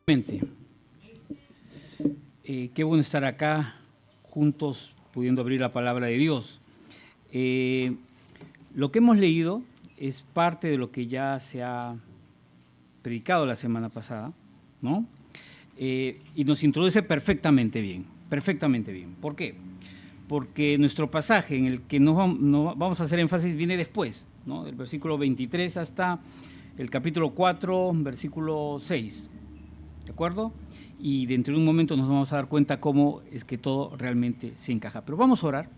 Qué bueno estar acá juntos pudiendo abrir la palabra de Dios. Lo que hemos leído es parte de lo que ya se ha predicado la semana pasada, ¿no? Y nos introduce perfectamente bien. ¿Por qué? Porque nuestro pasaje en el que nos vamos a hacer énfasis viene después, ¿no? Del versículo 23 hasta el capítulo 4, versículo 6. ¿De acuerdo? Y dentro de un momento nos vamos a dar cuenta cómo es que todo realmente se encaja. Pero vamos a orar,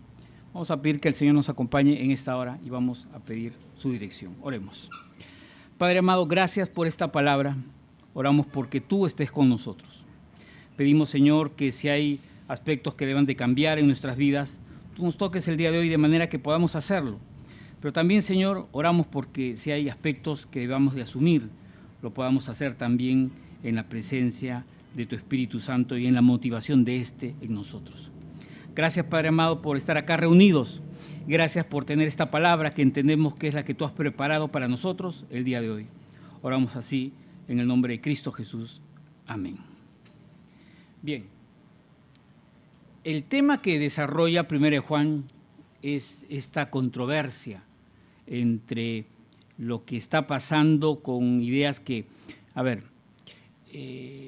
vamos a pedir que el Señor nos acompañe en esta hora y vamos a pedir su dirección. Oremos. Padre amado, gracias por esta palabra. Oramos porque tú estés con nosotros. Pedimos, Señor, que si hay aspectos que deban de cambiar en nuestras vidas, tú nos toques el día de hoy de manera que podamos hacerlo. Pero también, Señor, oramos porque si hay aspectos que debamos de asumir, lo podamos hacer también en la presencia de tu Espíritu Santo y en la motivación de este en nosotros. Gracias, Padre amado, por estar acá reunidos. Gracias por tener esta palabra que entendemos que es la que tú has preparado para nosotros el día de hoy. Oramos así en el nombre de Cristo Jesús. Amén. Bien. El tema que desarrolla 1 Juan es esta controversia entre lo que está pasando con ideas que,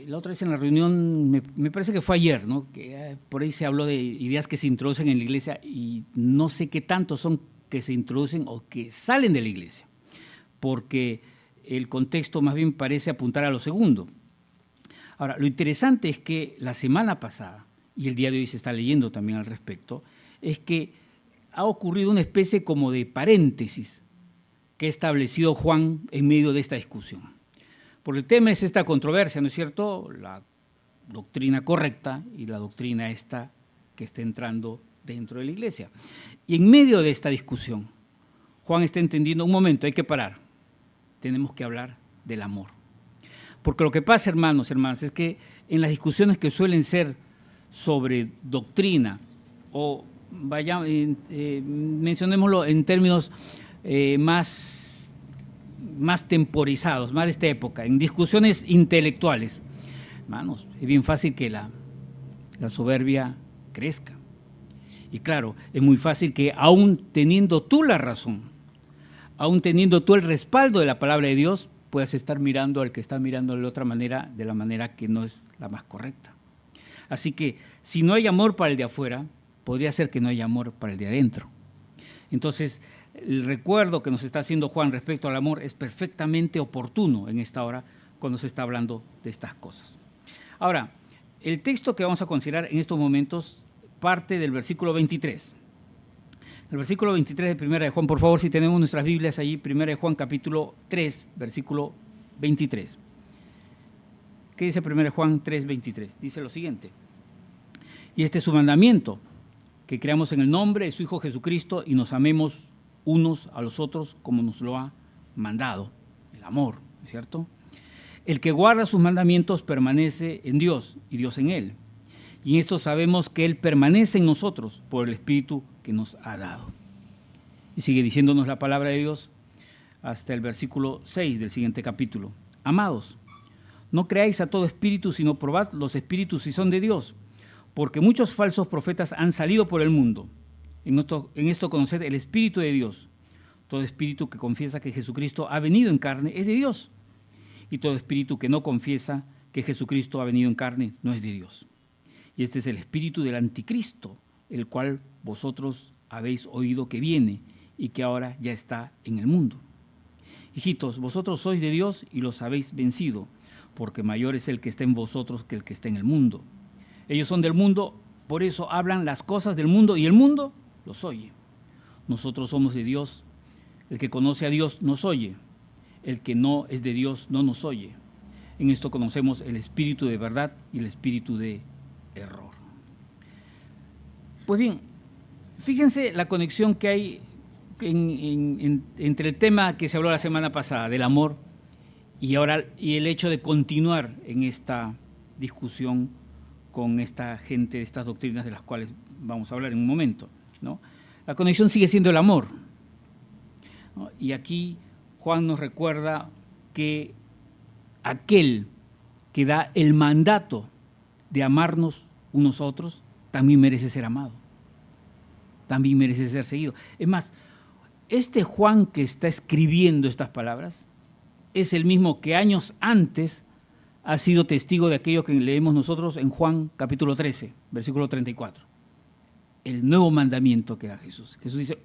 la otra vez en la reunión, me parece que fue ayer, ¿no? Que por ahí se habló de ideas que se introducen en la iglesia y no sé qué tanto son que se introducen o que salen de la iglesia, porque el contexto más bien parece apuntar a lo segundo. Ahora, lo interesante es que la semana pasada, y el día de hoy se está leyendo también al respecto, es que ha ocurrido una especie como de paréntesis que ha establecido Juan en medio de esta discusión. Porque el tema es esta controversia, ¿no es cierto? La doctrina correcta y la doctrina esta que está entrando dentro de la iglesia. Y en medio de esta discusión, Juan está entendiendo, un momento, hay que parar. Tenemos que hablar del amor. Porque lo que pasa, hermanos, hermanas, es que en las discusiones que suelen ser sobre doctrina, o mencionémoslo en términos más temporizados, más de esta época, en discusiones intelectuales, hermanos, es bien fácil que la soberbia crezca. Y claro, es muy fácil que aún teniendo tú la razón, aún teniendo tú el respaldo de la palabra de Dios, puedas estar mirando al que está mirando de otra manera, de la manera que no es la más correcta. Así que si no hay amor para el de afuera, podría ser que no haya amor para el de adentro. Entonces, el recuerdo que nos está haciendo Juan respecto al amor es perfectamente oportuno en esta hora cuando se está hablando de estas cosas. Ahora, el texto que vamos a considerar en estos momentos parte del versículo 23. El versículo 23 de 1 de Juan, por favor, si tenemos nuestras Biblias allí, 1 de Juan capítulo 3, versículo 23. ¿Qué dice 1 de Juan 3, 23? Dice lo siguiente: y este es su mandamiento, que creamos en el nombre de su Hijo Jesucristo y nos amemos unos a los otros como nos lo ha mandado. El amor, ¿cierto? El que guarda sus mandamientos permanece en Dios y Dios en él. Y en esto sabemos que Él permanece en nosotros por el Espíritu que nos ha dado. Y sigue diciéndonos la palabra de Dios hasta el versículo 6 del siguiente capítulo. Amados, no creáis a todo espíritu, sino probad los espíritus si son de Dios, porque muchos falsos profetas han salido por el mundo. En esto conoced el Espíritu de Dios. Todo espíritu que confiesa que Jesucristo ha venido en carne es de Dios. Y todo espíritu que no confiesa que Jesucristo ha venido en carne no es de Dios. Y este es el espíritu del anticristo, el cual vosotros habéis oído que viene y que ahora ya está en el mundo. Hijitos, vosotros sois de Dios y los habéis vencido, porque mayor es el que está en vosotros que el que está en el mundo. Ellos son del mundo, por eso hablan las cosas del mundo y el mundo los oye. Nosotros somos de Dios. El que conoce a Dios nos oye. El que no es de Dios no nos oye. En esto conocemos el espíritu de verdad y el espíritu de error. Pues bien, fíjense la conexión que hay entre el tema que se habló la semana pasada, del amor, y ahora y el hecho de continuar en esta discusión con esta gente de estas doctrinas de las cuales vamos a hablar en un momento, ¿no? La conexión sigue siendo el amor, ¿no? Y aquí Juan nos recuerda que aquel que da el mandato de amarnos unos a otros, también merece ser amado, también merece ser seguido. Es más, este Juan que está escribiendo estas palabras es el mismo que años antes ha sido testigo de aquello que leemos nosotros en Juan capítulo 13, versículo 34. El nuevo mandamiento que da Jesús. Jesús dice,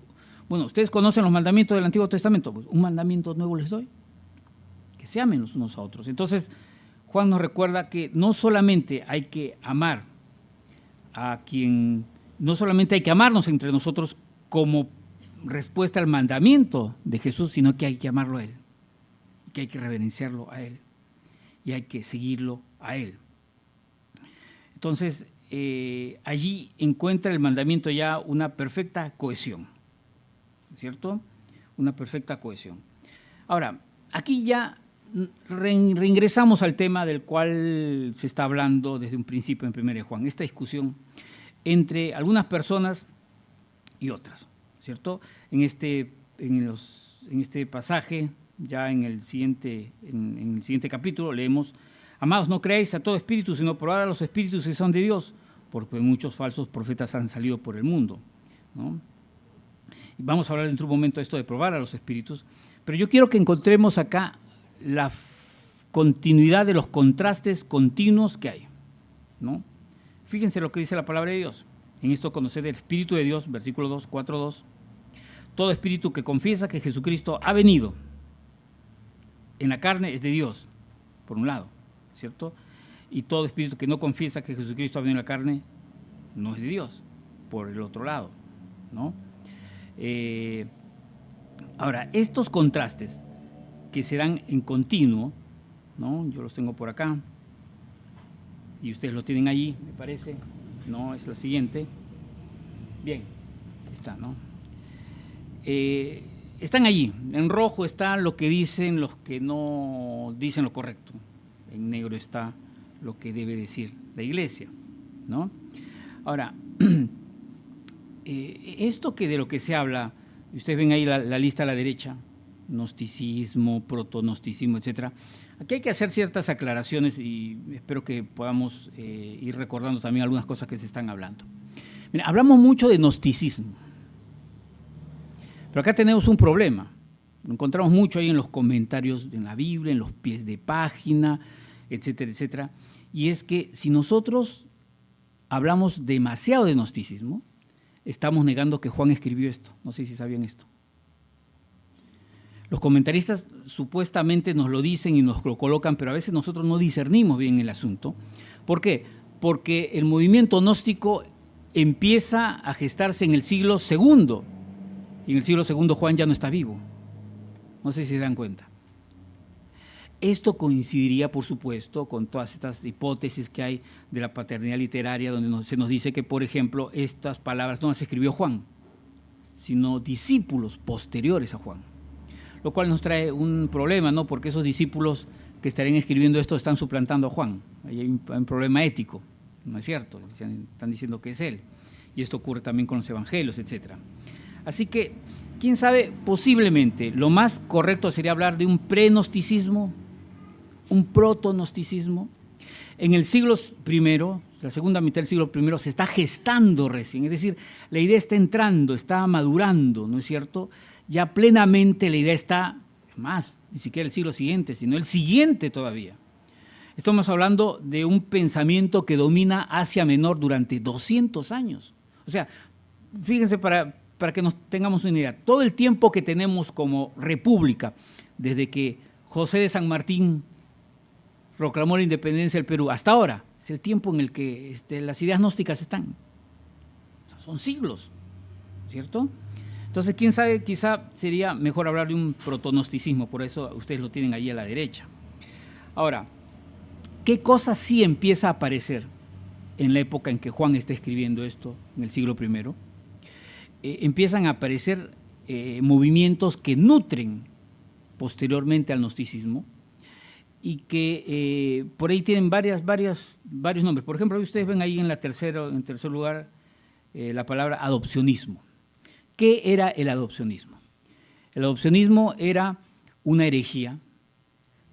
bueno, ustedes conocen los mandamientos del Antiguo Testamento, pues un mandamiento nuevo les doy, que se amen los unos a otros. Entonces, Juan nos recuerda que no solamente hay que amar a quien, no solamente hay que amarnos entre nosotros como respuesta al mandamiento de Jesús, sino que hay que amarlo a Él, que hay que reverenciarlo a Él y hay que seguirlo a Él. Entonces, allí encuentra el mandamiento ya una perfecta cohesión, ¿cierto? Una perfecta cohesión. Ahora, aquí ya reingresamos al tema del cual se está hablando desde un principio en 1 Juan, esta discusión entre algunas personas y otras, ¿cierto? En este pasaje, ya en el siguiente capítulo, leemos: amados, no creáis a todo espíritu, sino probad a los espíritus que son de Dios, porque muchos falsos profetas han salido por el mundo, ¿no? Y vamos a hablar dentro de un momento de esto de probar a los espíritus, pero yo quiero que encontremos acá la continuidad de los contrastes continuos que hay, ¿no? Fíjense lo que dice la palabra de Dios. En esto conoced el Espíritu de Dios, versículo 2, 4:2. Todo espíritu que confiesa que Jesucristo ha venido en la carne es de Dios, por un lado, ¿cierto? Y todo espíritu que no confiesa que Jesucristo ha venido en la carne no es de Dios, por el otro lado, ¿no? Ahora, estos contrastes que se dan en continuo, ¿no? Yo los tengo por acá y ustedes lo tienen allí, me parece. No, es la siguiente. Bien, está, ¿no? Están allí. En rojo está lo que dicen los que no dicen lo correcto. En negro está lo que debe decir la iglesia, ¿no? Ahora, esto que de lo que se habla, ustedes ven ahí la lista a la derecha, gnosticismo, proto-gnosticismo, etcétera. Aquí hay que hacer ciertas aclaraciones y espero que podamos ir recordando también algunas cosas que se están hablando. Mira, hablamos mucho de gnosticismo, pero acá tenemos un problema. Lo encontramos mucho ahí en los comentarios en la Biblia, en los pies de página, etcétera, etcétera. Y es que si nosotros hablamos demasiado de gnosticismo, estamos negando que Juan escribió esto. No sé si sabían esto. Los comentaristas supuestamente nos lo dicen y nos lo colocan, pero a veces nosotros no discernimos bien el asunto. ¿Por qué? Porque el movimiento gnóstico empieza a gestarse en el siglo II. Y en el siglo II Juan ya no está vivo. No sé si se dan cuenta. Esto coincidiría, por supuesto, con todas estas hipótesis que hay de la paternidad literaria, donde se nos dice que, por ejemplo, estas palabras no las escribió Juan, sino discípulos posteriores a Juan. Lo cual nos trae un problema, ¿no? Porque esos discípulos que estarían escribiendo esto están suplantando a Juan. Ahí hay un problema ético, ¿no es cierto? Están diciendo que es él. Y esto ocurre también con los evangelios, etc. Así que, quién sabe, posiblemente lo más correcto sería hablar de un pre-gnosticismo, un proto-gnosticismo. En el siglo I, la segunda mitad del siglo I, se está gestando recién. Es decir, la idea está entrando, está madurando, ¿no es cierto? Ya plenamente la idea está, más, ni siquiera el siglo siguiente, sino el siguiente todavía. Estamos hablando de un pensamiento que domina Asia Menor durante 200 años. O sea, fíjense para que nos tengamos una idea, todo el tiempo que tenemos como república, desde que José de San Martín proclamó la independencia del Perú hasta ahora, es el tiempo en el que las ideas gnósticas están. O sea, son siglos, ¿cierto? Entonces, quién sabe, quizá sería mejor hablar de un proto-gnosticismo, por eso ustedes lo tienen ahí a la derecha. Ahora, ¿qué cosa sí empieza a aparecer en la época en que Juan está escribiendo esto, en el siglo I? Empiezan a aparecer movimientos que nutren posteriormente al gnosticismo y que por ahí tienen varios nombres. Por ejemplo, ustedes ven ahí en tercer lugar la palabra adopcionismo. ¿Qué era el adopcionismo? El adopcionismo era una herejía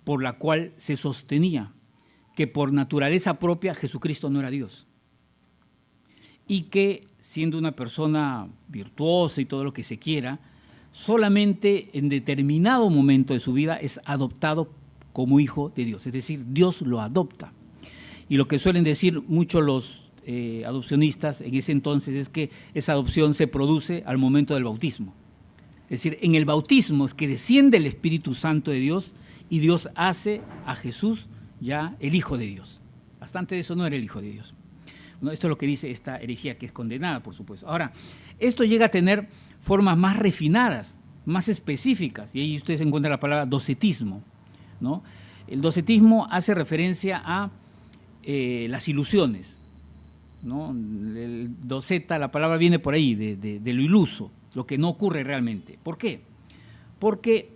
por la cual se sostenía que por naturaleza propia Jesucristo no era Dios. Y que siendo una persona virtuosa y todo lo que se quiera, solamente en determinado momento de su vida es adoptado como hijo de Dios. Es decir, Dios lo adopta. Y lo que suelen decir muchos los adopcionistas en ese entonces es que esa adopción se produce al momento del bautismo. Es decir, en el bautismo es que desciende el Espíritu Santo de Dios y Dios hace a Jesús ya el Hijo de Dios. Bastante de eso no era el Hijo de Dios. Bueno, esto es lo que dice esta herejía, que es condenada, por supuesto. Ahora, esto llega a tener formas más refinadas, más específicas, y ahí ustedes encuentran la palabra docetismo, ¿no? El docetismo hace referencia a las ilusiones, ¿no? El doceta, la palabra viene por ahí, de lo iluso, lo que no ocurre realmente. ¿Por qué? Porque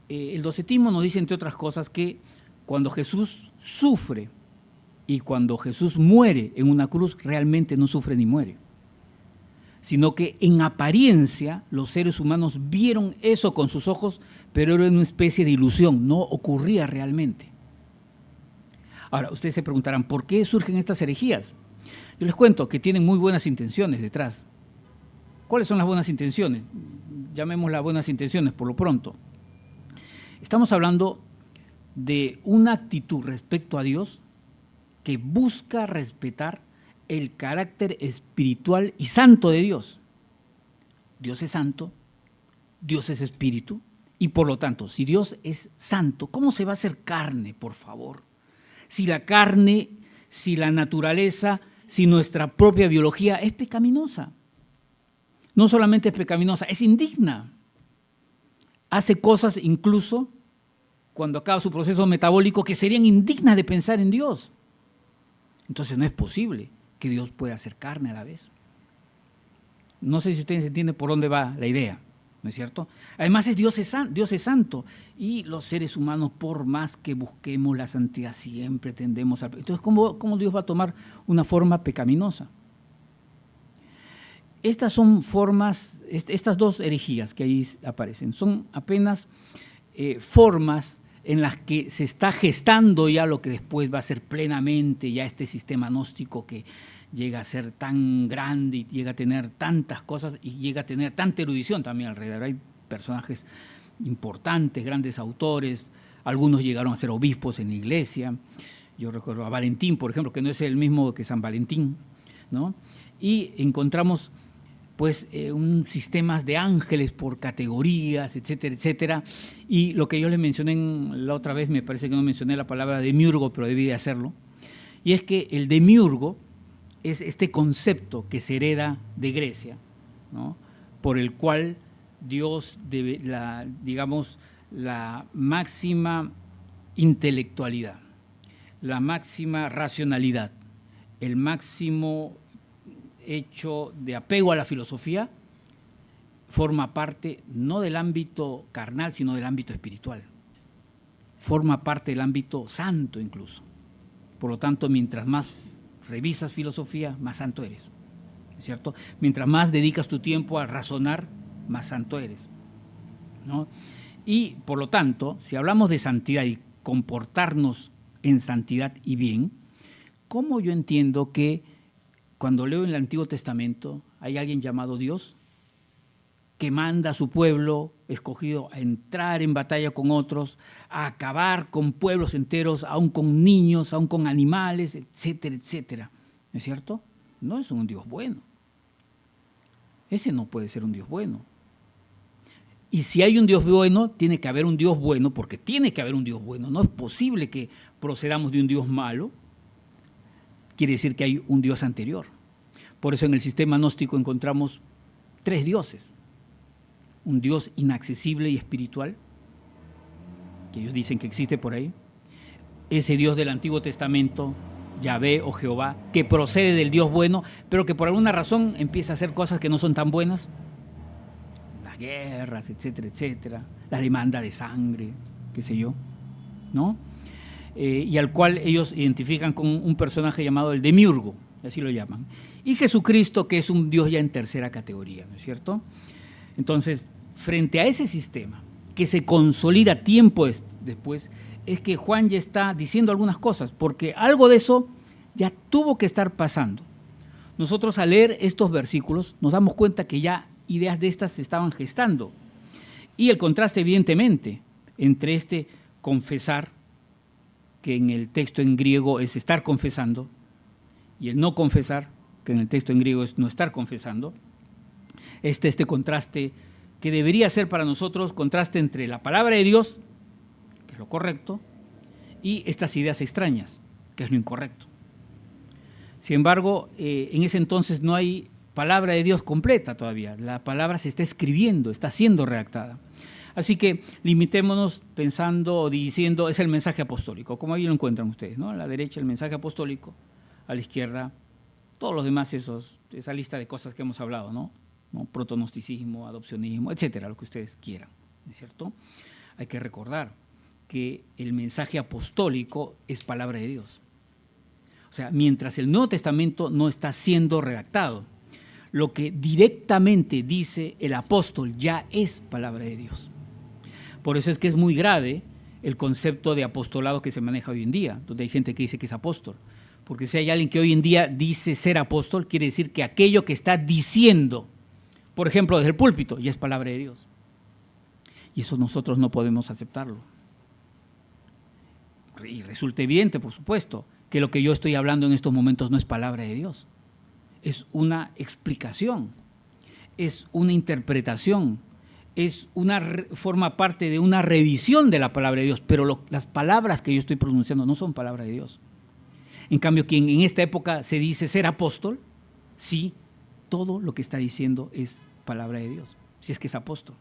el docetismo nos dice, entre otras cosas, que cuando Jesús sufre y cuando Jesús muere en una cruz, realmente no sufre ni muere, sino que en apariencia los seres humanos vieron eso con sus ojos, pero era una especie de ilusión, no ocurría realmente. Ahora, ustedes se preguntarán, ¿por qué surgen estas herejías? Yo les cuento que tienen muy buenas intenciones detrás. ¿Cuáles son las buenas intenciones? Llamémoslas buenas intenciones por lo pronto. Estamos hablando de una actitud respecto a Dios que busca respetar el carácter espiritual y santo de Dios. Dios es santo, Dios es espíritu, y por lo tanto, si Dios es santo, ¿cómo se va a hacer carne, por favor? Si la carne, si la naturaleza, si nuestra propia biología es pecaminosa. No solamente es pecaminosa, es indigna. Hace cosas incluso cuando acaba su proceso metabólico que serían indignas de pensar en Dios. Entonces no es posible que Dios pueda hacer carne a la vez. No sé si ustedes entienden por dónde va la idea, ¿no es cierto? Además Dios es santo y los seres humanos, por más que busquemos la santidad, siempre tendemos a... Entonces, ¿cómo Dios va a tomar una forma pecaminosa? Estas son formas, estas dos herejías que ahí aparecen, son apenas formas en las que se está gestando ya lo que después va a ser plenamente ya este sistema gnóstico que llega a ser tan grande y llega a tener tantas cosas y llega a tener tanta erudición también alrededor. Hay personajes importantes, grandes autores, algunos llegaron a ser obispos en la iglesia. Yo recuerdo a Valentín, por ejemplo, que no es el mismo que San Valentín, ¿no? Y encontramos pues un sistemas de ángeles por categorías, etcétera, etcétera. Y lo que yo les mencioné la otra vez, me parece que no mencioné la palabra demiurgo, pero debí de hacerlo, y es que el demiurgo es este concepto que se hereda de Grecia, ¿no? Por el cual Dios debe, digamos, la máxima intelectualidad, la máxima racionalidad, el máximo hecho de apego a la filosofía, forma parte no del ámbito carnal, sino del ámbito espiritual. Forma parte del ámbito santo incluso. Por lo tanto, mientras más revisas filosofía, más santo eres, ¿cierto? Mientras más dedicas tu tiempo a razonar, más santo eres, ¿no? Y por lo tanto, si hablamos de santidad y comportarnos en santidad y bien, ¿cómo yo entiendo que cuando leo en el Antiguo Testamento hay alguien llamado Dios que manda a su pueblo escogido a entrar en batalla con otros, a acabar con pueblos enteros, aún con niños, aún con animales, etcétera, etcétera? ¿No es cierto? No es un Dios bueno. Ese no puede ser un Dios bueno. Y si hay un Dios bueno, tiene que haber un Dios bueno, porque tiene que haber un Dios bueno. No es posible que procedamos de un Dios malo. Quiere decir que hay un Dios anterior. Por eso en el sistema gnóstico encontramos 3 dioses. Un Dios inaccesible y espiritual, que ellos dicen que existe por ahí. Ese Dios del Antiguo Testamento, Yahvé o Jehová, que procede del Dios bueno, pero que por alguna razón empieza a hacer cosas que no son tan buenas. Las guerras, etcétera, etcétera. La demanda de sangre, qué sé yo, ¿no? Y al cual ellos identifican con un personaje llamado el demiurgo, así lo llaman. Y Jesucristo, que es un Dios ya en tercera categoría, ¿no es cierto? Entonces, frente a ese sistema que se consolida tiempo después, es que Juan ya está diciendo algunas cosas, porque algo de eso ya tuvo que estar pasando. Nosotros al leer estos versículos nos damos cuenta que ya ideas de estas se estaban gestando. Y el contraste, evidentemente, entre este confesar, que en el texto en griego es estar confesando, y el no confesar, que en el texto en griego es no estar confesando, este contraste que debería ser para nosotros contraste entre la palabra de Dios, que es lo correcto, y estas ideas extrañas, que es lo incorrecto. Sin embargo, en ese entonces no hay palabra de Dios completa todavía. La palabra se está escribiendo, está siendo redactada. Así que limitémonos pensando o diciendo, es el mensaje apostólico, como ahí lo encuentran ustedes, ¿no? A la derecha el mensaje apostólico, a la izquierda todos los demás esa lista de cosas que hemos hablado, ¿no? Protonosticismo, adopcionismo, etcétera, lo que ustedes quieran, ¿no es cierto? Hay que recordar que el mensaje apostólico es palabra de Dios. O sea, mientras el Nuevo Testamento no está siendo redactado, lo que directamente dice el apóstol ya es palabra de Dios. Por eso es que es muy grave el concepto de apostolado que se maneja hoy en día, donde hay gente que dice que es apóstol. Porque si hay alguien que hoy en día dice ser apóstol, quiere decir que aquello que está diciendo, por ejemplo, desde el púlpito, ya es palabra de Dios. Y eso nosotros no podemos aceptarlo. Y resulta evidente, por supuesto, que lo que yo estoy hablando en estos momentos no es palabra de Dios. Es una explicación, es una interpretación, forma parte de una revisión de la palabra de Dios, pero las palabras que yo estoy pronunciando no son palabra de Dios. En cambio, quien en esta época se dice ser apóstol, sí, todo lo que está diciendo es palabra de Dios, si es que es apóstol,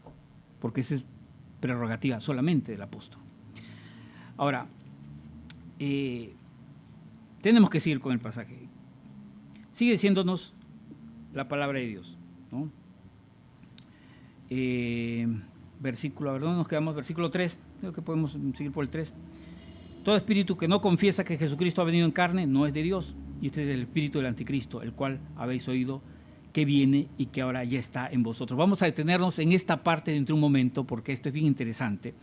porque esa es prerrogativa solamente del apóstol. Ahora, tenemos que seguir con el pasaje. Sigue diciéndonos la palabra de Dios, ¿no? Versículo, a ver, ¿dónde nos quedamos? Versículo 3, creo que podemos seguir por el 3. Todo espíritu que no confiesa que Jesucristo ha venido en carne no es de Dios, y este es el espíritu del anticristo, el cual habéis oído que viene y que ahora ya está en vosotros. Vamos a detenernos en esta parte dentro de un momento, porque esto es bien interesante,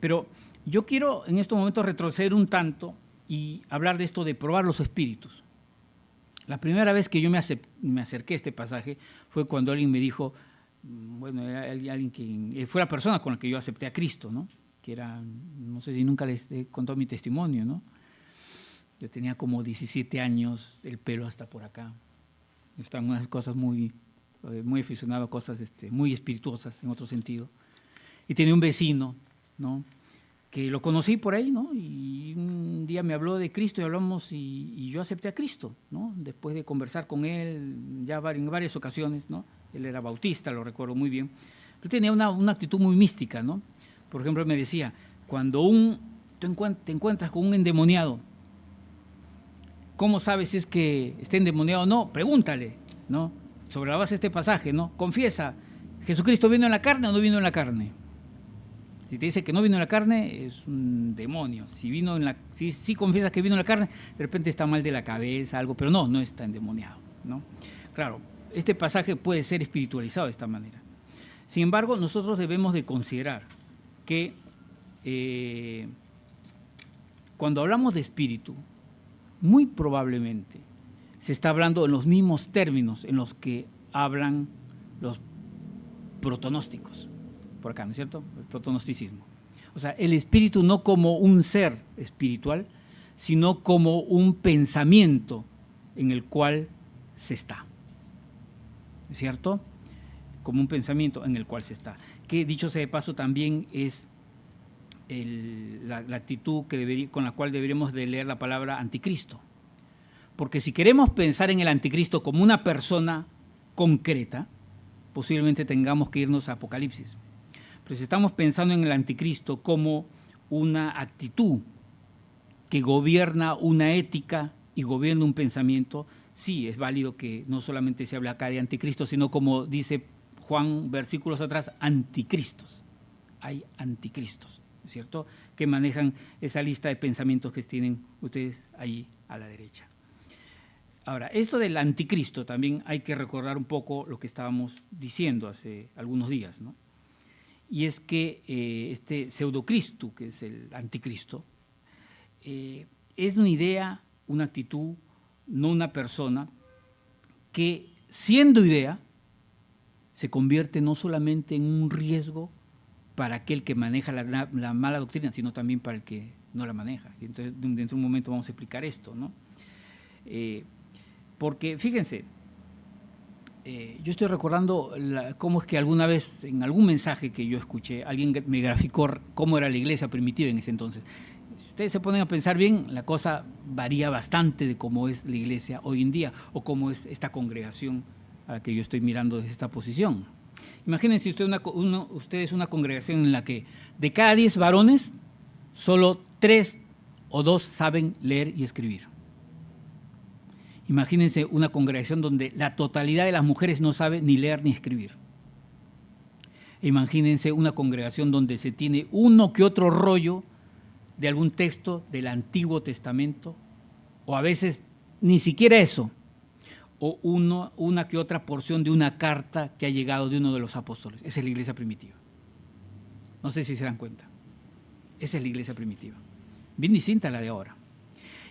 pero yo quiero en estos momentos retroceder un tanto y hablar de esto de probar los espíritus. La primera vez que yo me acerqué a este pasaje fue cuando alguien me dijo, bueno, era alguien que fue la persona con la que yo acepté a Cristo, ¿no? Que era, no sé si nunca les he contado mi testimonio, ¿no? Yo tenía como 17 años, el pelo hasta por acá. Estaban unas cosas muy aficionado a cosas muy espirituosas en otro sentido. Y tenía un vecino, ¿no? Que lo conocí por ahí, ¿no? Y un día me habló de Cristo y hablamos y yo acepté a Cristo, ¿no? Después de conversar con él ya en varias ocasiones, ¿no? Él era bautista, lo recuerdo muy bien. Pero tenía una actitud muy mística, ¿no? Por ejemplo, él me decía, cuando te encuentras con un endemoniado, ¿cómo sabes si es que está endemoniado o no? Pregúntale, ¿no? Sobre la base de este pasaje, ¿no? Confiesa, ¿Jesucristo vino en la carne o no vino en la carne? Si te dice que no vino en la carne, es un demonio. Si confiesas que vino en la carne, de repente está mal de la cabeza, algo, pero no está endemoniado, ¿no? Claro, este pasaje puede ser espiritualizado de esta manera. Sin embargo, nosotros debemos de considerar que cuando hablamos de espíritu, muy probablemente se está hablando en los mismos términos en los que hablan los protonósticos, por acá, ¿no es cierto? El protonosticismo. O sea, el espíritu no como un ser espiritual, sino como un pensamiento en el cual se está, ¿no es cierto? Como un pensamiento en el cual se está. Que dicho sea de paso también es la actitud con la cual deberíamos de leer la palabra anticristo. Porque si queremos pensar en el anticristo como una persona concreta, posiblemente tengamos que irnos a Apocalipsis. Pero si estamos pensando en el anticristo como una actitud que gobierna una ética y gobierna un pensamiento, sí es válido que no solamente se hable acá de anticristo, sino como dice Juan versículos atrás, anticristos. Hay anticristos, ¿no es cierto?, que manejan esa lista de pensamientos que tienen ustedes ahí a la derecha. Ahora, esto del anticristo también hay que recordar un poco lo que estábamos diciendo hace algunos días, ¿no? Y es que este pseudocristo, que es el anticristo, es una idea, una actitud, no una persona, que siendo idea se convierte no solamente en un riesgo para aquel que maneja la mala doctrina, sino también para el que no la maneja. Y entonces, dentro de un momento vamos a explicar esto, ¿no? Porque, fíjense, yo estoy recordando cómo es que alguna vez, en algún mensaje que yo escuché, alguien me graficó cómo era la iglesia primitiva en ese entonces. Si ustedes se ponen a pensar bien, la cosa varía bastante de cómo es la iglesia hoy en día o cómo es esta congregación a la que yo estoy mirando desde esta posición. Imagínense ustedes una congregación en la que de cada 10 varones, solo 3 o 2 saben leer y escribir. Imagínense una congregación donde la totalidad de las mujeres no sabe ni leer ni escribir. Imagínense una congregación donde se tiene uno que otro rollo de algún texto del Antiguo Testamento, o a veces ni siquiera eso, o una que otra porción de una carta que ha llegado de uno de los apóstoles. Esa es la iglesia primitiva. No sé si se dan cuenta. Esa es la iglesia primitiva. Bien distinta a la de ahora.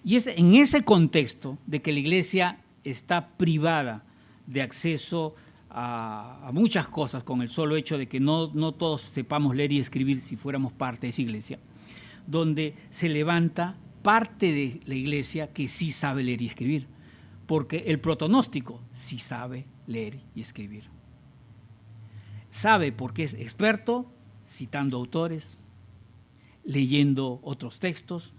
Y es en ese contexto de que la iglesia está privada de acceso a muchas cosas con el solo hecho de que no todos sepamos leer y escribir si fuéramos parte de esa iglesia, donde se levanta parte de la iglesia que sí sabe leer y escribir, porque el protonóstico sí sabe leer y escribir. Sabe porque es experto citando autores, leyendo otros textos,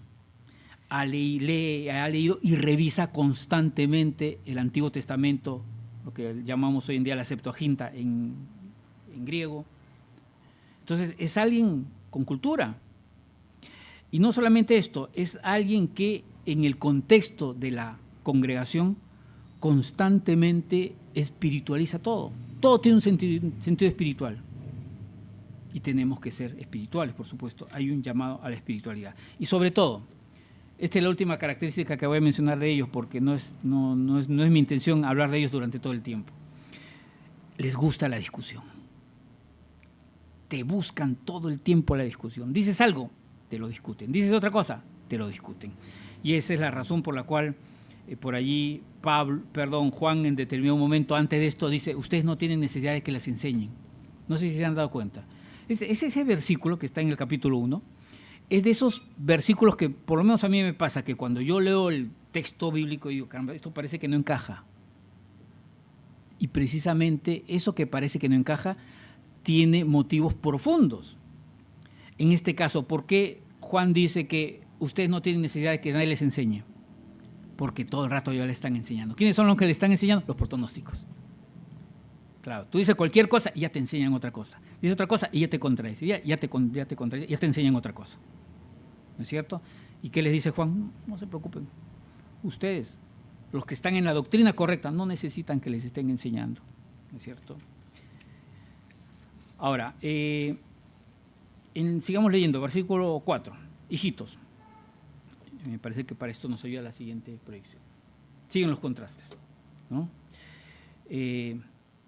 ha leído y revisa constantemente el Antiguo Testamento, lo que llamamos hoy en día la Septuaginta en griego. Entonces es alguien con cultura. Y no solamente esto, es alguien que en el contexto de la congregación constantemente espiritualiza todo. Todo tiene un sentido espiritual. Y tenemos que ser espirituales, por supuesto. Hay un llamado a la espiritualidad. Y sobre todo, esta es la última característica que voy a mencionar de ellos, porque no es mi intención hablar de ellos durante todo el tiempo. Les gusta la discusión. Te buscan todo el tiempo la discusión. Dices algo, te lo discuten. Dices otra cosa, te lo discuten. Y esa es la razón por la cual por allí Juan en determinado momento antes de esto dice, ustedes no tienen necesidad de que les enseñen. No sé si se han dado cuenta. Es ese versículo que está en el capítulo 1, es de esos versículos que por lo menos a mí me pasa, que cuando yo leo el texto bíblico digo, caramba, esto parece que no encaja. Y precisamente eso que parece que no encaja tiene motivos profundos. En este caso, ¿por qué Juan dice que ustedes no tienen necesidad de que nadie les enseñe? Porque todo el rato ya le están enseñando. ¿Quiénes son los que le están enseñando? Los protonósticos. Claro, tú dices cualquier cosa y ya te enseñan otra cosa. Dices otra cosa y ya te contradice. Ya te enseñan otra cosa. ¿No es cierto? ¿Y qué les dice Juan? No se preocupen. Ustedes, los que están en la doctrina correcta, no necesitan que les estén enseñando. ¿No es cierto? Ahora, sigamos leyendo, versículo 4. Hijitos. Me parece que para esto nos ayuda la siguiente proyección. Siguen los contrastes, ¿no?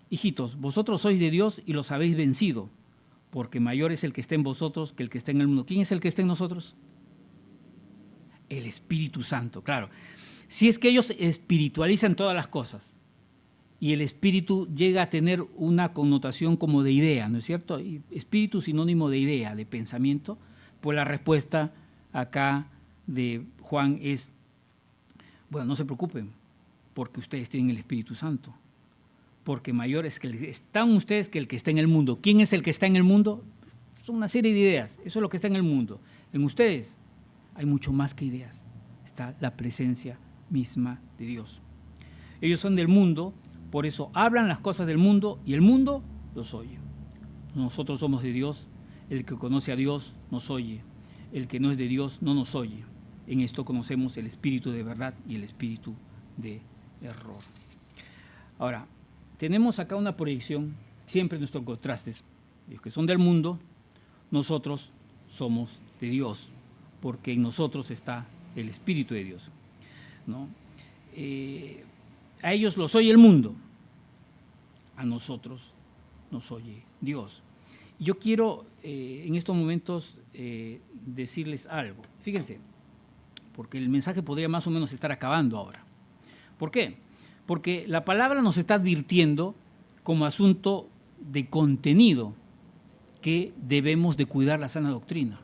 Hijitos, vosotros sois de Dios y los habéis vencido, porque mayor es el que está en vosotros que el que está en el mundo. ¿Quién es el que está en nosotros? El Espíritu Santo, claro. Si es que ellos espiritualizan todas las cosas y el espíritu llega a tener una connotación como de idea, ¿no es cierto? Y espíritu sinónimo de idea, de pensamiento, pues la respuesta acá de Juan es, bueno, no se preocupen, porque ustedes tienen el Espíritu Santo, porque mayor es que están ustedes que el que está en el mundo. ¿Quién es el que está en el mundo? Son una serie de ideas, eso es lo que está en el mundo. En ustedes hay mucho más que ideas, está la presencia misma de Dios. Ellos son del mundo, por eso hablan las cosas del mundo y el mundo los oye. Nosotros somos de Dios, el que conoce a Dios nos oye, el que no es de Dios no nos oye. En esto conocemos el espíritu de verdad y el espíritu de error. Ahora, tenemos acá una proyección, siempre en nuestros contrastes. Los que son del mundo, nosotros somos de Dios, porque en nosotros está el Espíritu de Dios, ¿no? A ellos los oye el mundo, a nosotros nos oye Dios. Yo quiero en estos momentos decirles algo. Fíjense, porque el mensaje podría más o menos estar acabando ahora. ¿Por qué? Porque la palabra nos está advirtiendo como asunto de contenido que debemos de cuidar la sana doctrina.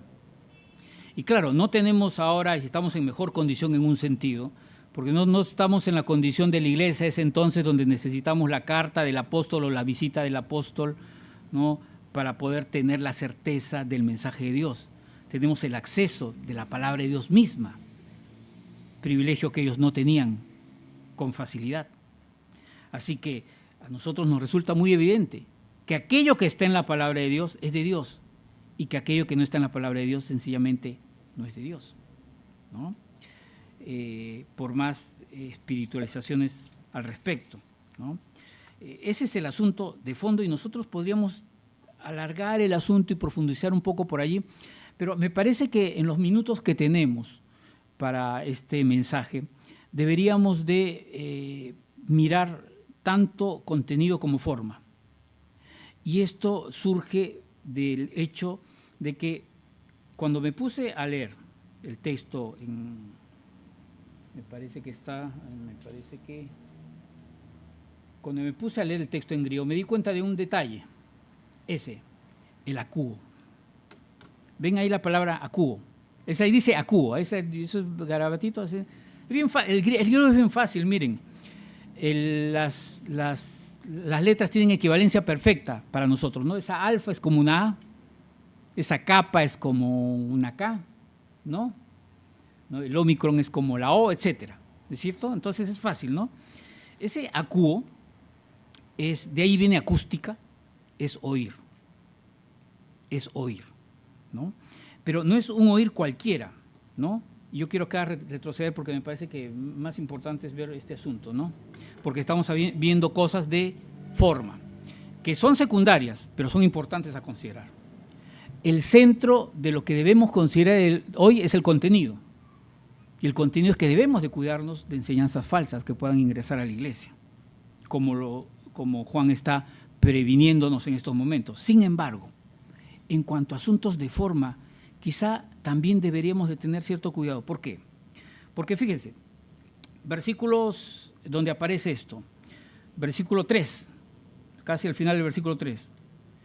Y claro, no tenemos ahora, y estamos en mejor condición en un sentido, porque no estamos en la condición de la iglesia ese entonces donde necesitamos la carta del apóstol o la visita del apóstol, ¿no?, para poder tener la certeza del mensaje de Dios. Tenemos el acceso de la palabra de Dios misma, privilegio que ellos no tenían con facilidad. Así que a nosotros nos resulta muy evidente que aquello que está en la palabra de Dios es de Dios y que aquello que no está en la palabra de Dios sencillamente no es de Dios, ¿no? Por más espiritualizaciones al respecto, ¿no? Ese es el asunto de fondo y nosotros podríamos alargar el asunto y profundizar un poco por allí, pero me parece que en los minutos que tenemos para este mensaje deberíamos de mirar tanto contenido como forma. Y esto surge del hecho de que cuando me puse a leer el texto cuando me puse a leer el texto en griego me di cuenta de un detalle, el akouo. Ven ahí la palabra akouo. Esa ahí dice akouo, esos garabatitos. El griego es bien fácil, miren. Las letras tienen equivalencia perfecta para nosotros, ¿no? Esa alfa es como una A, esa capa es como una K, ¿no? El Omicron es como la O, etcétera, ¿es cierto? Entonces es fácil, ¿no? Ese akouo, de ahí viene acústica, es oír, ¿no? Pero no es un oír cualquiera, ¿no? Yo quiero acá retroceder porque me parece que más importante es ver este asunto, ¿no? Porque estamos viendo cosas de forma, que son secundarias, pero son importantes a considerar. El centro de lo que debemos considerar hoy es el contenido. Y el contenido es que debemos de cuidarnos de enseñanzas falsas que puedan ingresar a la iglesia, como Juan está previniéndonos en estos momentos. Sin embargo, en cuanto a asuntos de forma, quizá también deberíamos de tener cierto cuidado. ¿Por qué? Porque fíjense, versículos donde aparece esto, versículo 3, casi al final del versículo 3,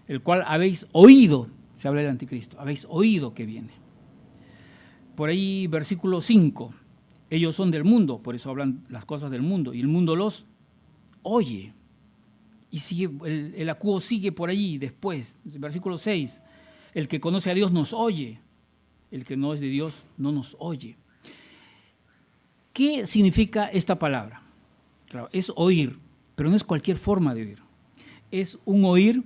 el cual habéis oído, se habla del anticristo, habéis oído que viene. Por ahí versículo 5, ellos son del mundo, por eso hablan las cosas del mundo, y el mundo los oye. Y sigue, el akouo sigue por allí después, versículo 6, el que conoce a Dios nos oye, el que no es de Dios no nos oye. ¿Qué significa esta palabra? Claro, es oír, pero no es cualquier forma de oír. Es un oír,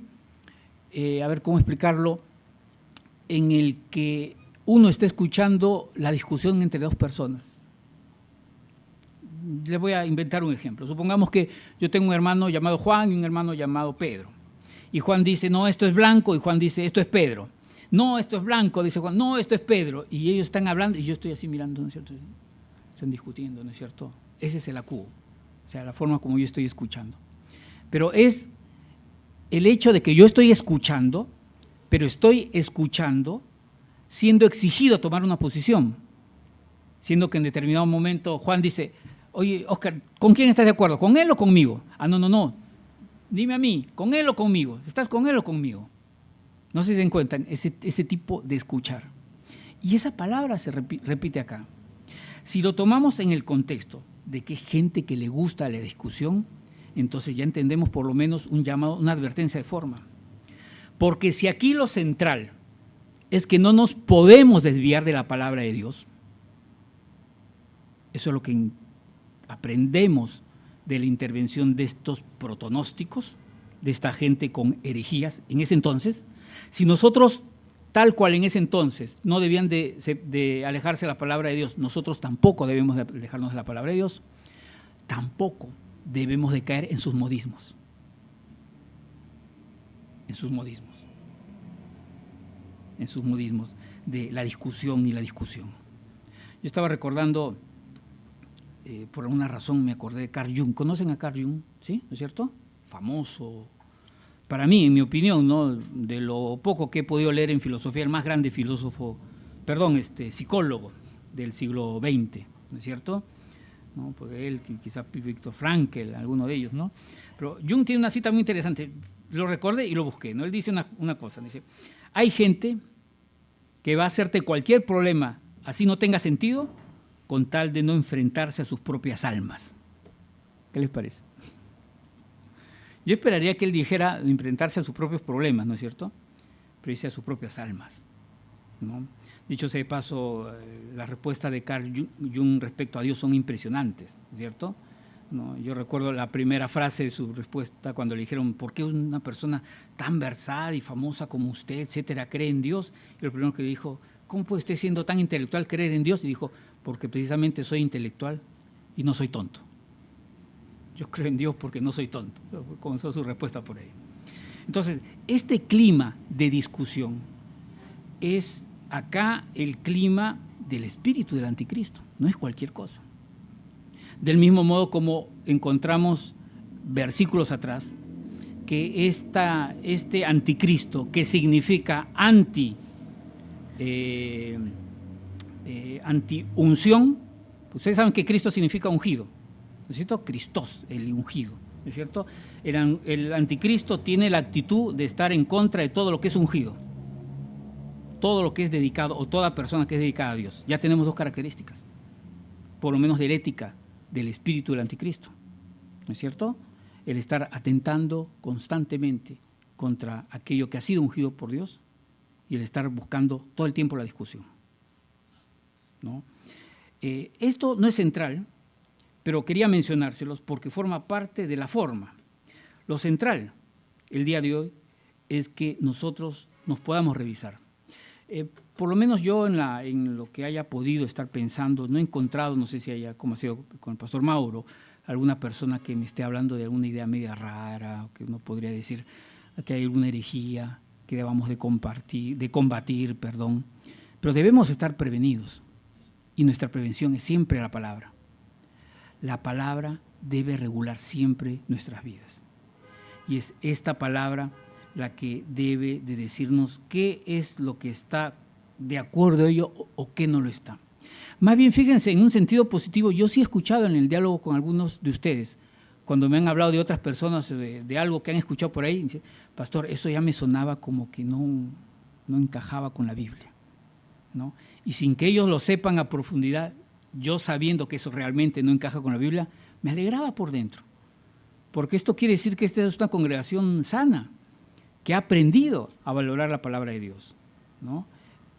a ver cómo explicarlo, en el que uno está escuchando la discusión entre dos personas. Les voy a inventar un ejemplo. Supongamos que yo tengo un hermano llamado Juan y un hermano llamado Pedro. Y Juan dice, no, esto es blanco, y Juan dice, esto es Pedro. No, esto es blanco, dice Juan, no, esto es Pedro. Y ellos están hablando y yo estoy así mirando, ¿no es cierto? Están discutiendo, ¿no es cierto? Ese es el akouo, o sea, la forma como yo estoy escuchando. Pero es el hecho de que yo estoy escuchando, pero estoy escuchando siendo exigido a tomar una posición. Siendo que en determinado momento Juan dice, oye, Oscar, ¿con quién estás de acuerdo? ¿Con él o conmigo? Ah, no, dime a mí, ¿con él o conmigo? ¿Estás con él o conmigo? No sé si se dan cuenta, ese tipo de escuchar. Y esa palabra se repite acá. Si lo tomamos en el contexto de que hay gente que le gusta la discusión, entonces ya entendemos por lo menos un llamado, una advertencia de forma. Porque si aquí lo central es que no nos podemos desviar de la palabra de Dios, eso es lo que aprendemos de la intervención de estos protonósticos, de esta gente con herejías en ese entonces. Si nosotros, tal cual en ese entonces, no debían de alejarse de la palabra de Dios, nosotros tampoco debemos de alejarnos de la palabra de Dios, tampoco debemos de caer en sus modismos. En sus modismos de la discusión y la discusión. Yo estaba recordando, por alguna razón me acordé de Carl Jung. ¿Conocen a Carl Jung? ¿Sí? ¿No es cierto? Famoso. Para mí, en mi opinión, ¿no?, de lo poco que he podido leer en filosofía, el más grande filósofo, psicólogo del siglo XX, ¿no es cierto? ¿No? Porque él, quizás Viktor Frankl, alguno de ellos, ¿no? Pero Jung tiene una cita muy interesante, lo recordé y lo busqué, ¿no? Él dice una cosa, dice, hay gente que va a hacerte cualquier problema, así no tenga sentido, con tal de no enfrentarse a sus propias almas. ¿Qué les parece? Yo esperaría que él dijera enfrentarse a sus propios problemas, ¿no es cierto? Pero dice a sus propias almas, ¿no? Dicho sea de paso, las respuestas de Carl Jung respecto a Dios son impresionantes, ¿cierto? ¿No? Yo recuerdo la primera frase de su respuesta cuando le dijeron ¿por qué una persona tan versada y famosa como usted, etcétera, cree en Dios? Y lo primero que dijo, ¿cómo puede usted siendo tan intelectual creer en Dios? Y dijo, porque precisamente soy intelectual y no soy tonto. Yo creo en Dios porque no soy tonto. Comenzó su respuesta por ahí. Entonces, este clima de discusión es acá el clima del espíritu del anticristo, no es cualquier cosa. Del mismo modo como encontramos versículos atrás, que este anticristo, que significa anti-unción, ustedes saben que Cristo significa ungido, ¿no es cierto? Cristos, el ungido, ¿no es cierto? El anticristo tiene la actitud de estar en contra de todo lo que es ungido, todo lo que es dedicado, o toda persona que es dedicada a Dios. Ya tenemos dos características, por lo menos de la ética del espíritu del anticristo, ¿no es cierto? El estar atentando constantemente contra aquello que ha sido ungido por Dios y el estar buscando todo el tiempo la discusión, ¿no? Esto no es central, pero quería mencionárselos porque forma parte de la forma. Lo central el día de hoy es que nosotros nos podamos revisar. Por lo menos yo en lo que haya podido estar pensando, no he encontrado, no sé si haya, como ha sido con el pastor Mauro, alguna persona que me esté hablando de alguna idea media rara, o que uno podría decir que hay alguna herejía que debamos de combatir, pero debemos estar prevenidos y nuestra prevención es siempre la palabra. La palabra debe regular siempre nuestras vidas y es esta palabra la que debe de decirnos qué es lo que está de acuerdo a ello o qué no lo está. Más bien, fíjense, en un sentido positivo, yo sí he escuchado en el diálogo con algunos de ustedes, cuando me han hablado de otras personas, de algo que han escuchado por ahí, dice, pastor, eso ya me sonaba como que no encajaba con la Biblia, ¿no? Y sin que ellos lo sepan a profundidad, yo sabiendo que eso realmente no encaja con la Biblia, me alegraba por dentro, porque esto quiere decir que esta es una congregación sana, que ha aprendido a valorar la palabra de Dios, ¿no?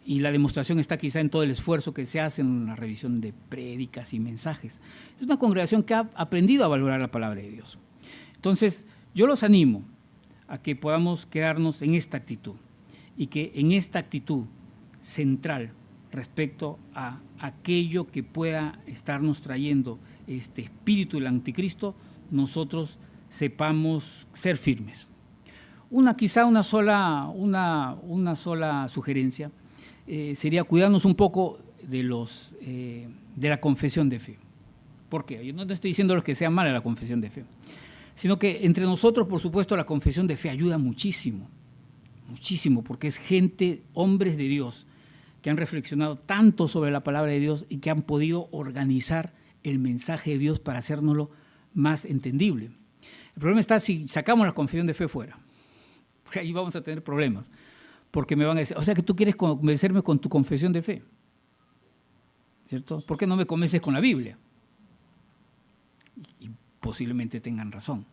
Y la demostración está quizá en todo el esfuerzo que se hace en la revisión de prédicas y mensajes. Es una congregación que ha aprendido a valorar la palabra de Dios. Entonces, yo los animo a que podamos quedarnos en esta actitud y que en esta actitud central respecto a aquello que pueda estarnos trayendo este espíritu del anticristo, nosotros sepamos ser firmes. Quizá una sola sugerencia sería cuidarnos un poco de la confesión de fe. ¿Por qué? Yo no estoy diciendo que sea mala la confesión de fe, sino que entre nosotros, por supuesto, la confesión de fe ayuda muchísimo, muchísimo, porque es gente, hombres de Dios, que han reflexionado tanto sobre la palabra de Dios y que han podido organizar el mensaje de Dios para hacérnoslo más entendible. El problema está si sacamos la confesión de fe fuera. Porque ahí vamos a tener problemas, porque me van a decir, o sea que tú quieres convencerme con tu confesión de fe, ¿cierto? ¿Por qué no me convences con la Biblia? Y posiblemente tengan razón,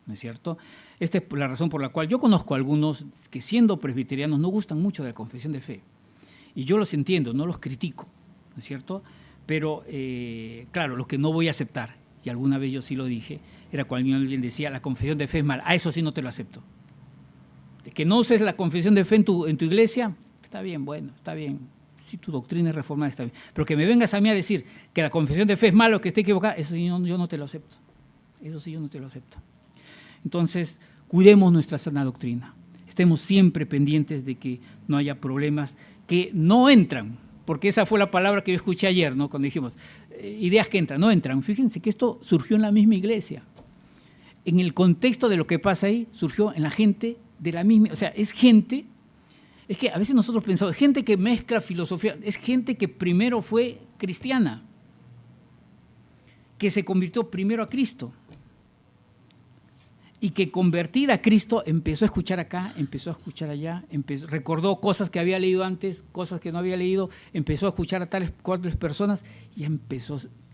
¿no es cierto? Esta es la razón por la cual yo conozco a algunos que siendo presbiterianos no gustan mucho de la confesión de fe, y yo los entiendo, no los critico, ¿no es cierto? Pero claro, lo que no voy a aceptar, y alguna vez yo sí lo dije, era cuando alguien decía, la confesión de fe es mala, a eso sí no te lo acepto. Que no uses la confesión de fe en tu iglesia, está bien, bueno, está bien. Si tu doctrina es reformada, está bien. Pero que me vengas a mí a decir que la confesión de fe es malo, que esté equivocada, eso yo no te lo acepto. Eso sí yo no te lo acepto. Entonces, cuidemos nuestra sana doctrina. Estemos siempre pendientes de que no haya problemas que no entran, porque esa fue la palabra que yo escuché ayer, ¿no? Cuando dijimos, ideas que entran, no entran. Fíjense que esto surgió en la misma iglesia. En el contexto de lo que pasa ahí, surgió en la gente de la misma, o sea, es que a veces nosotros pensamos, gente que mezcla filosofía, es gente que primero fue cristiana, que se convirtió primero a Cristo y que convertida a Cristo empezó a escuchar acá, empezó a escuchar allá, recordó cosas que había leído antes, cosas que no había leído, empezó a escuchar a tales cuatro personas y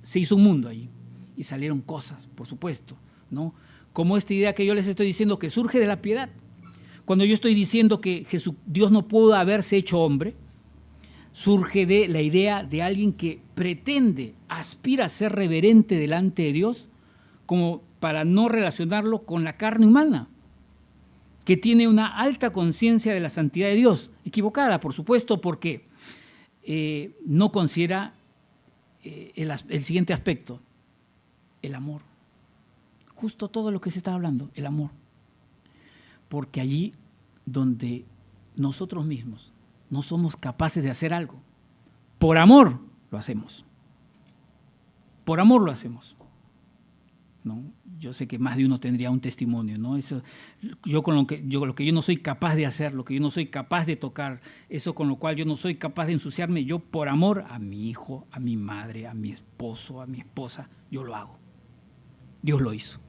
se hizo un mundo allí y salieron cosas, por supuesto, ¿no? Como esta idea que yo les estoy diciendo que surge de la piedad. Cuando yo estoy diciendo que Dios no pudo haberse hecho hombre, surge de la idea de alguien que pretende, aspira a ser reverente delante de Dios, como para no relacionarlo con la carne humana, que tiene una alta conciencia de la santidad de Dios, equivocada, por supuesto, porque no considera el siguiente aspecto, el amor. Justo todo lo que se está hablando, el amor. Porque allí donde nosotros mismos no somos capaces de hacer algo, por amor lo hacemos. Por amor lo hacemos, ¿no? Yo sé que más de uno tendría un testimonio, ¿no? Eso, lo que yo no soy capaz de hacer, lo que yo no soy capaz de tocar, eso con lo cual yo no soy capaz de ensuciarme, yo por amor a mi hijo, a mi madre, a mi esposo, a mi esposa, yo lo hago. Dios lo hizo.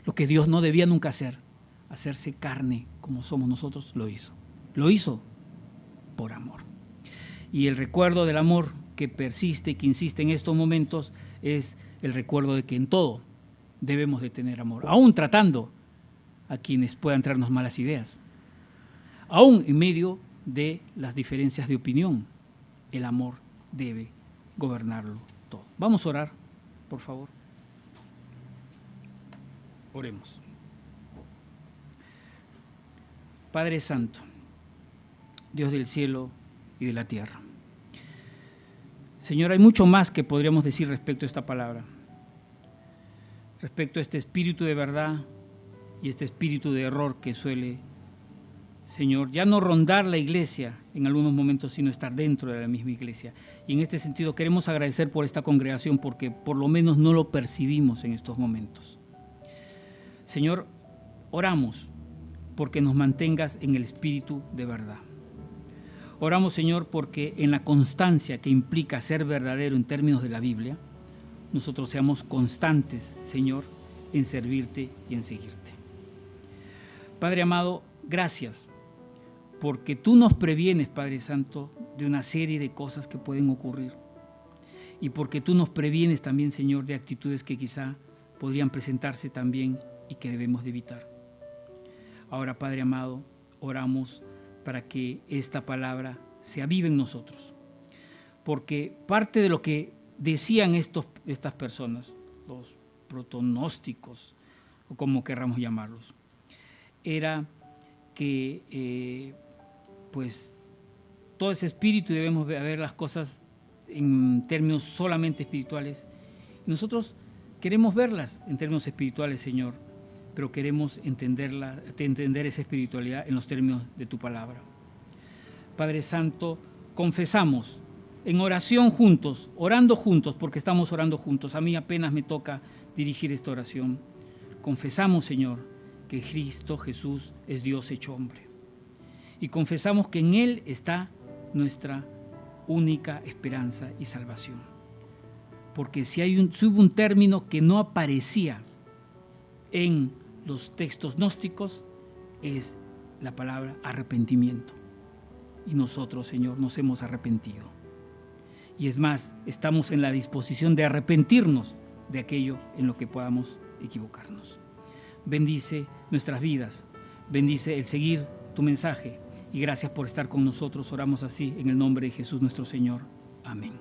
Lo que Dios no debía nunca hacer, hacerse carne como somos nosotros, lo hizo. Lo hizo por amor. Y el recuerdo del amor que persiste y que insiste en estos momentos es el recuerdo de que en todo debemos de tener amor, aún tratando a quienes puedan traernos malas ideas, aún en medio de las diferencias de opinión, el amor debe gobernarlo todo. Vamos a orar, por favor. Oremos. Padre Santo, Dios del cielo y de la tierra. Señor, hay mucho más que podríamos decir respecto a esta palabra, respecto a este espíritu de verdad y este espíritu de error que suele, Señor, ya no rondar la iglesia en algunos momentos, sino estar dentro de la misma iglesia. Y en este sentido queremos agradecer por esta congregación porque por lo menos no lo percibimos en estos momentos. Señor, oramos porque nos mantengas en el espíritu de verdad. Oramos, Señor, porque en la constancia que implica ser verdadero en términos de la Biblia, nosotros seamos constantes, Señor, en servirte y en seguirte. Padre amado, gracias, porque tú nos previenes, Padre Santo, de una serie de cosas que pueden ocurrir. Y porque tú nos previenes también, Señor, de actitudes que quizá podrían presentarse también y que debemos de evitar. Ahora, Padre amado, oramos para que esta palabra se avive en nosotros. Porque parte de lo que decían estas personas, los protonósticos, o como querramos llamarlos, era que pues todo ese espíritu debemos ver las cosas en términos solamente espirituales. Nosotros queremos verlas en términos espirituales, Señor, pero queremos entender esa espiritualidad en los términos de tu palabra. Padre Santo, confesamos en oración juntos, orando juntos, porque estamos orando juntos. A mí apenas me toca dirigir esta oración. Confesamos, Señor, que Cristo Jesús es Dios hecho hombre. Y confesamos que en Él está nuestra única esperanza y salvación. Porque si hubo un término que no aparecía en los textos gnósticos, es la palabra arrepentimiento. Y nosotros, Señor, nos hemos arrepentido. Y es más, estamos en la disposición de arrepentirnos de aquello en lo que podamos equivocarnos. Bendice nuestras vidas, bendice el seguir tu mensaje y gracias por estar con nosotros. Oramos así en el nombre de Jesús nuestro Señor. Amén.